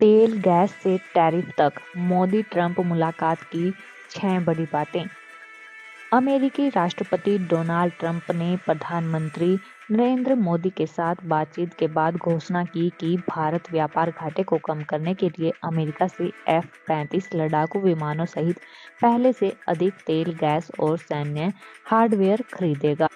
तेल गैस से टैरिफ तक, मोदी ट्रंप मुलाकात की 6 बड़ी बातें। अमेरिकी राष्ट्रपति डोनाल्ड ट्रंप ने प्रधानमंत्री नरेंद्र मोदी के साथ बातचीत के बाद घोषणा की कि भारत व्यापार घाटे को कम करने के लिए अमेरिका से F-35 लड़ाकू विमानों सहित पहले से अधिक तेल, गैस और सैन्य हार्डवेयर खरीदेगा।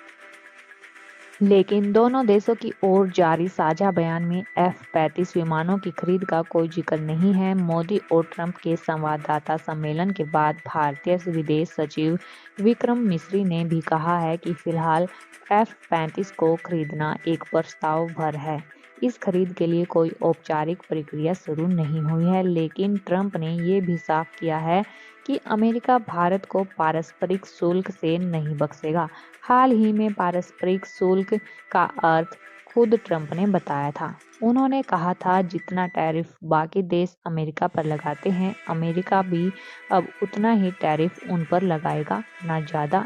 लेकिन दोनों देशों की ओर जारी साझा बयान में F-35 विमानों की खरीद का कोई जिक्र नहीं है। मोदी और ट्रंप के संवाददाता सम्मेलन के बाद भारतीय विदेश सचिव विक्रम मिस्री ने भी कहा है कि फिलहाल F-35 को खरीदना एक प्रस्ताव भर है। इस खरीद के लिए कोई औपचारिक प्रक्रिया शुरू नहीं हुई है, लेकिन ट्रंप ने ये भी साफ किया है कि अमेरिका भारत को पारस्परिक शुल्क से नहीं बख्शेगा। हाल ही में पारस्परिक शुल्क का अर्थ खुद ट्रंप ने बताया था। उन्होंने कहा था, जितना टैरिफ बाकी देश अमेरिका पर लगाते हैं, अमेरिका भी अब उतना ही टैरिफ उन पर लगाएगा, ना ज़्यादा।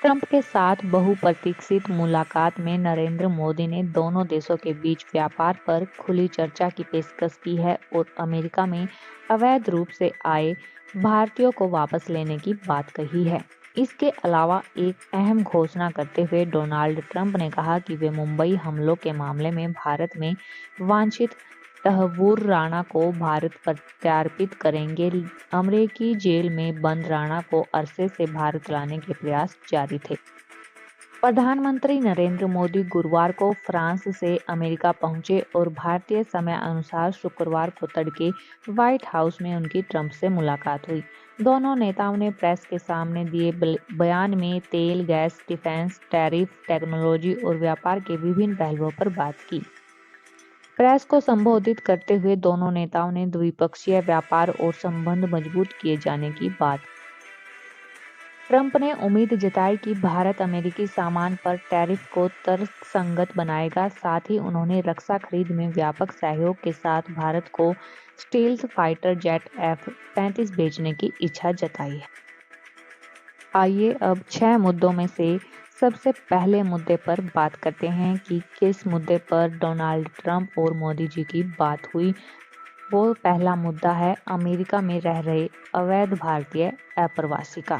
ट्रंप के साथ बहुप्रतीक्षित मुलाकात में नरेंद्र मोदी ने दोनों देशों के बीच व्यापार पर खुली चर्चा की पेशकश की है और अमेरिका में अवैध रूप से आए भारतीयों को वापस लेने की बात कही है। इसके अलावा एक अहम घोषणा करते हुए डोनाल्ड ट्रंप ने कहा कि वे मुंबई हमलों के मामले में भारत में वांछित तहव्वुर राणा को भारत प्रत्यार्पित करेंगे। अमेरिकी जेल में बंद राणा को अरसे से भारत लाने के प्रयास जारी थे। प्रधानमंत्री नरेंद्र मोदी गुरुवार को फ्रांस से अमेरिका पहुंचे और भारतीय समय अनुसार शुक्रवार को तड़के व्हाइट हाउस में उनकी ट्रंप से मुलाकात हुई। दोनों नेताओं ने प्रेस के सामने दिए बयान में तेल, गैस, डिफेंस, टैरिफ, टेक्नोलॉजी और व्यापार के विभिन्न पहलुओं पर बात की। प्रेस को संबोधित करते हुए दोनों नेताओं ने द्विपक्षीय व्यापार और संबंध मजबूत किए जाने की बात। ट्रंप ने उम्मीद जताई कि भारत अमेरिकी सामान पर टैरिफ को तर्कसंगत बनाएगा। साथ ही उन्होंने रक्षा खरीद में व्यापक सहयोग के साथ भारत को स्टील्थ फाइटर जेट F-35 भेजने की इच्छा जताई है। आइए अब 6 मुद्दों में से सबसे पहले मुद्दे पर बात करते हैं कि किस मुद्दे पर डोनाल्ड ट्रंप और मोदी जी की बात हुई। वो पहला मुद्दा है अमेरिका में रह रहे अवैध भारतीय अप्रवासी का।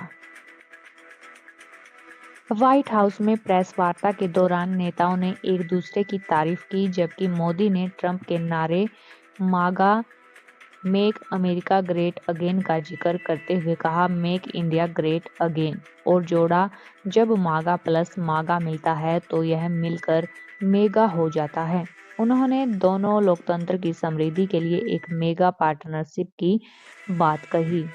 व्हाइट हाउस में प्रेस वार्ता के दौरान नेताओं ने एक दूसरे की तारीफ की, जबकि मोदी ने ट्रंप के नारे मागा मेक अमेरिका ग्रेट अगेन का जिक्र करते हुए कहा, मेक इंडिया ग्रेट अगेन, और जोड़ा, जब मागा प्लस मागा मिलता है तो यह मिलकर मेगा हो जाता है। उन्होंने दोनों लोकतंत्र की समृद्धि के लिए एक मेगा पार्टनरशिप की बात कही।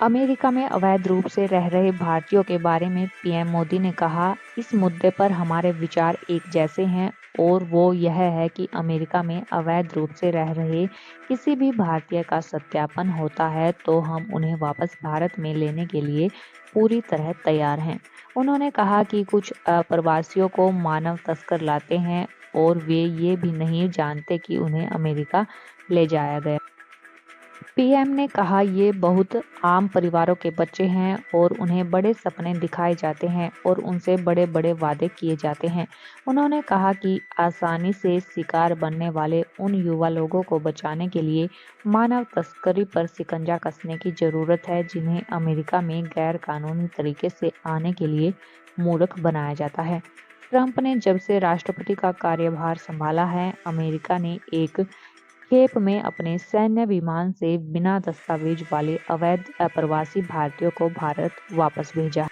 अमेरिका में अवैध रूप से रह रहे भारतीयों के बारे में पीएम मोदी ने कहा, इस मुद्दे पर हमारे विचार एक जैसे हैं और वो यह है कि अमेरिका में अवैध रूप से रह रहे किसी भी भारतीय का सत्यापन होता है तो हम उन्हें वापस भारत में लेने के लिए पूरी तरह तैयार हैं। उन्होंने कहा कि कुछ अप्रवासियों को मानव तस्कर लाते हैं और वे ये भी नहीं जानते कि उन्हें अमेरिका ले जाया गया। पीएम ने कहा, ये बहुत आम परिवारों के बच्चे हैं और उन्हें बड़े सपने दिखाए जाते हैं और उनसे बड़े बड़े वादे किए जाते हैं। उन्होंने कहा कि आसानी से शिकार बनने वाले उन युवा लोगों को बचाने के लिए मानव तस्करी पर शिकंजा कसने की जरूरत है, जिन्हें अमेरिका में गैर कानूनी तरीके से आने के लिए मूर्ख बनाया जाता है। ट्रंप ने जब से राष्ट्रपति का कार्यभार संभाला है, अमेरिका ने एक खेप में अपने सैन्य विमान से बिना दस्तावेज वाले अवैध अप्रवासी भारतीयों को भारत वापस भेजा।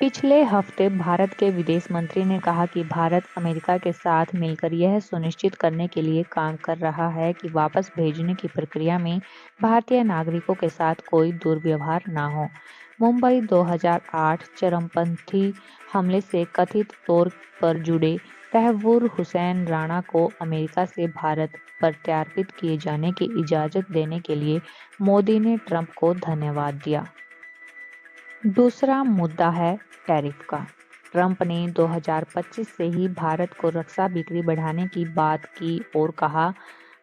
पिछले हफ्ते भारत के विदेश मंत्री ने कहा कि भारत अमेरिका के साथ मिलकर यह सुनिश्चित करने के लिए काम कर रहा है कि वापस भेजने की प्रक्रिया में भारतीय नागरिकों के साथ कोई दुर्व्यवहार न हो। मुंबई 2008 चरमपंथी हमले से कथित तौर पर जुड़े तहव्वुर हुसैन राणा को अमेरिका से भारत प्रत्यार्पित किए जाने की इजाज़त देने के लिए मोदी ने ट्रंप को धन्यवाद दिया। दूसरा मुद्दा है टैरिफ का। ट्रंप ने 2025 से ही भारत को रक्षा बिक्री बढ़ाने की बात की और कहा,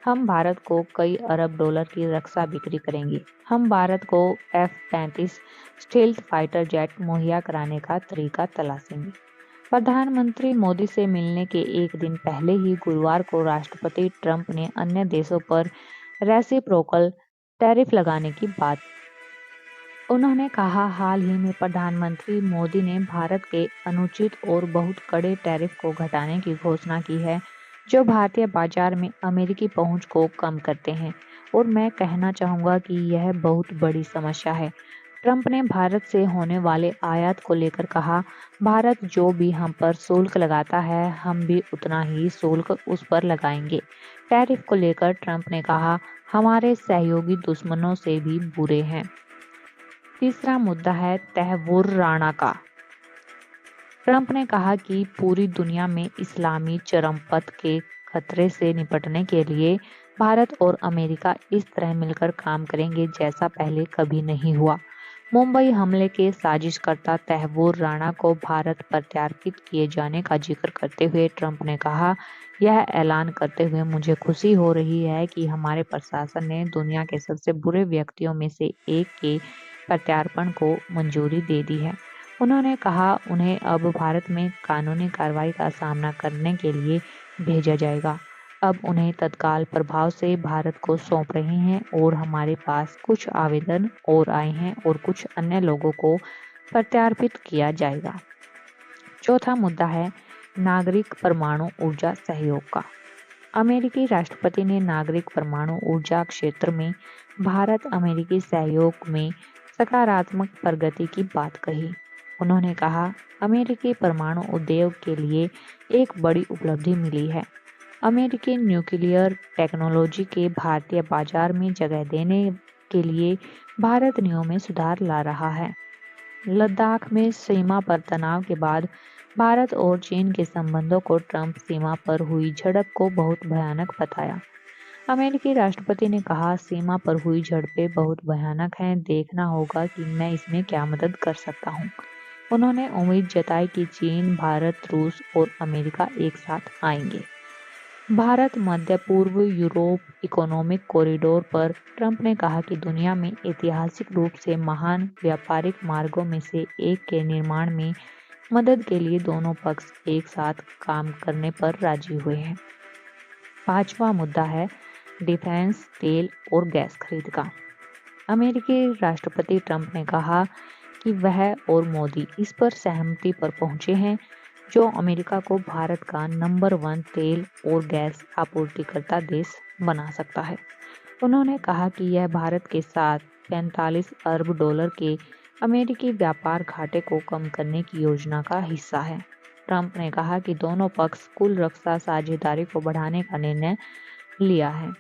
हम भारत को कई अरब डॉलर की रक्षा बिक्री करेंगे। हम भारत को F-35 स्टील्थ फाइटर जेट मुहैया कराने का तरीका तलाशेंगे। प्रधानमंत्री मोदी से मिलने के एक दिन पहले ही गुरुवार को राष्ट्रपति ट्रंप ने अन्य देशों पर रेसिप्रोकल टैरिफ लगाने की बात। उन्होंने कहा, हाल ही में प्रधानमंत्री मोदी ने भारत के अनुचित और बहुत कड़े टैरिफ को घटाने की घोषणा की है, जो भारतीय बाजार में अमेरिकी पहुंच को कम करते हैं, और मैं कहना चाहूँगा कि यह बहुत बड़ी समस्या है। ट्रंप ने भारत से होने वाले आयात को लेकर कहा, भारत जो भी हम पर शुल्क लगाता है, हम भी उतना ही शुल्क उस पर लगाएंगे। टैरिफ को लेकर ट्रंप ने कहा, हमारे सहयोगी दुश्मनों से भी बुरे हैं। तीसरा मुद्दा है तहव्वुर राणा का। ट्रंप ने कहा कि पूरी दुनिया में इस्लामी चरमपंथ के खतरे से निपटने के लिए भारत और अमेरिका इस तरह मिलकर काम करेंगे जैसा पहले कभी नहीं हुआ। मुंबई हमले के साजिशकर्ता तहव्वुर राणा को भारत प्रत्यार्पित किए जाने का जिक्र करते हुए ट्रंप ने कहा, यह ऐलान करते हुए मुझे खुशी हो रही है कि हमारे प्रशासन ने दुनिया के सबसे बुरे व्यक्तियों में से एक के प्रत्यार्पण को मंजूरी दे दी है। उन्होंने कहा, उन्हें अब भारत में कानूनी कार्रवाई का सामना करने के लिए भेजा जाएगा। अब उन्हें तत्काल प्रभाव से भारत को सौंप रहे हैं और हमारे पास कुछ आवेदन और आए हैं और कुछ अन्य लोगों को प्रत्यार्पित किया जाएगा। चौथा मुद्दा है नागरिक परमाणु ऊर्जा सहयोग का। अमेरिकी राष्ट्रपति ने नागरिक परमाणु ऊर्जा क्षेत्र में भारत अमेरिकी सहयोग में सकारात्मक प्रगति की बात कही। उन्होंने कहा, अमेरिकी परमाणु उद्योग के लिए एक बड़ी उपलब्धि मिली है। अमेरिकी न्यूक्लियर टेक्नोलॉजी के भारतीय बाजार में जगह देने के लिए भारत नियमों में सुधार ला रहा है। लद्दाख में सीमा पर तनाव के बाद भारत और चीन के संबंधों को ट्रंप सीमा पर हुई झड़प को बहुत भयानक बताया। अमेरिकी राष्ट्रपति ने कहा, सीमा पर हुई झड़पें बहुत भयानक हैं, देखना होगा कि मैं इसमें क्या मदद कर सकता हूं। उन्होंने उम्मीद जताई कि चीन, भारत, रूस और अमेरिका एक साथ आएंगे। भारत मध्य पूर्व यूरोप इकोनॉमिक कॉरिडोर पर ट्रंप ने कहा कि दुनिया में ऐतिहासिक रूप से महान व्यापारिक मार्गों में से एक के निर्माण में मदद के लिए दोनों पक्ष एक साथ काम करने पर राजी हुए हैं। पांचवा मुद्दा है डिफेंस, तेल और गैस खरीद का। अमेरिकी राष्ट्रपति ट्रंप ने कहा कि वह और मोदी इस पर सहमति पर पहुंचे हैं जो अमेरिका को भारत का नंबर 1 तेल और गैस आपूर्तिकर्ता देश बना सकता है। उन्होंने कहा कि यह भारत के साथ 45 अरब डॉलर के अमेरिकी व्यापार घाटे को कम करने की योजना का हिस्सा है। ट्रंप ने कहा कि दोनों पक्ष कुल रक्षा साझेदारी को बढ़ाने का निर्णय लिया है।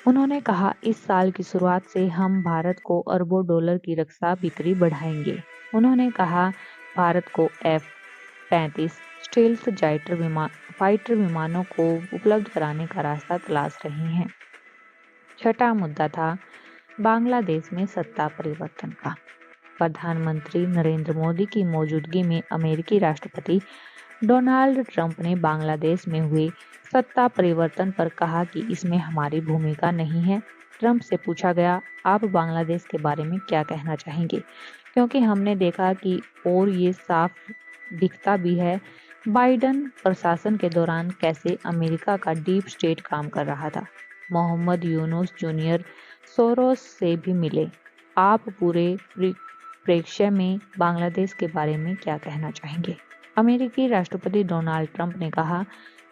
उन्होंने कहा, इस साल की शुरुआत से हम भारत को अरबों डॉलर की रक्षा बिक्री बढ़ाएंगे। उन्होंने कहा, भारत को F-35 स्टील्थ फाइटर विमानों को उपलब्ध कराने का रास्ता तलाश रहे हैं। छठा मुद्दा था बांग्लादेश में सत्ता परिवर्तन का। प्रधानमंत्री नरेंद्र मोदी की मौजूदगी में अमेरिकी राष्ट्रपति डोनाल्ड ट्रंप ने बांग्लादेश में हुए सत्ता परिवर्तन पर कहा कि इसमें हमारी भूमिका नहीं है। ट्रंप से पूछा गया, आप बांग्लादेश के बारे में क्या कहना चाहेंगे, क्योंकि हमने देखा कि और ये साफ दिखता भी है बाइडन प्रशासन के दौरान कैसे अमेरिका का डीप स्टेट काम कर रहा था। मोहम्मद यूनुस जूनियर सोरोस से भी मिले। आप पूरे प्रेक्षय में बांग्लादेश के बारे में क्या कहना चाहेंगे? अमेरिकी राष्ट्रपति डोनाल्ड ट्रंप ने कहा,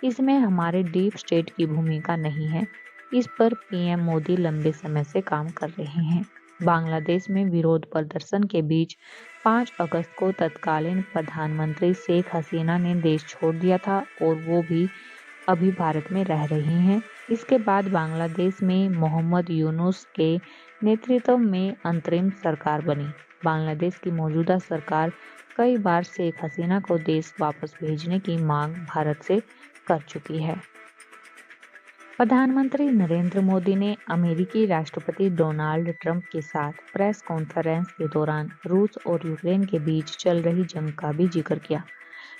इसमें हमारे डीप स्टेट की भूमिका नहीं है। इस पर पीएम मोदी लंबे समय से काम कर रहे हैं। बांग्लादेश में विरोध प्रदर्शन के बीच 5 अगस्त को तत्कालीन प्रधानमंत्री शेख हसीना ने देश छोड़ दिया था और वो भी अभी भारत में रह रही हैं। इसके बाद बांग्लादेश में मोहम्मद यूनुस के नेतृत्व में अंतरिम सरकार बनी। बांग्लादेश की मौजूदा सरकार कई बार शेख हसीना को देश वापस भेजने की मांग भारत से कर चुकी है। प्रधानमंत्री नरेंद्र मोदी ने अमेरिकी राष्ट्रपति डोनाल्ड ट्रंप के साथ प्रेस कॉन्फ्रेंस के दौरान रूस और यूक्रेन के बीच चल रही जंग का भी जिक्र किया।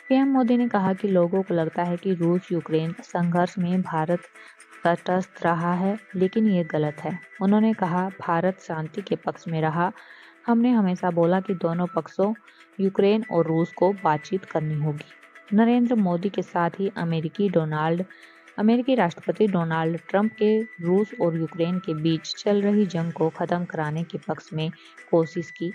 पीएम मोदी ने कहा कि लोगों को लगता है कि रूस यूक्रेन संघर्ष में भारत तटस्थ रहा है, लेकिन ये गलत है। उन्होंने कहा, भारत शांति के पक्ष में रहा। हमने हमेशा बोला कि दोनों पक्षों यूक्रेन और रूस को बातचीत करनी होगी। नरेंद्र मोदी के साथ ही अमेरिकी राष्ट्रपति डोनाल्ड ट्रंप के रूस और यूक्रेन के बीच चल रही जंग को खत्म कराने के पक्ष में कोशिश की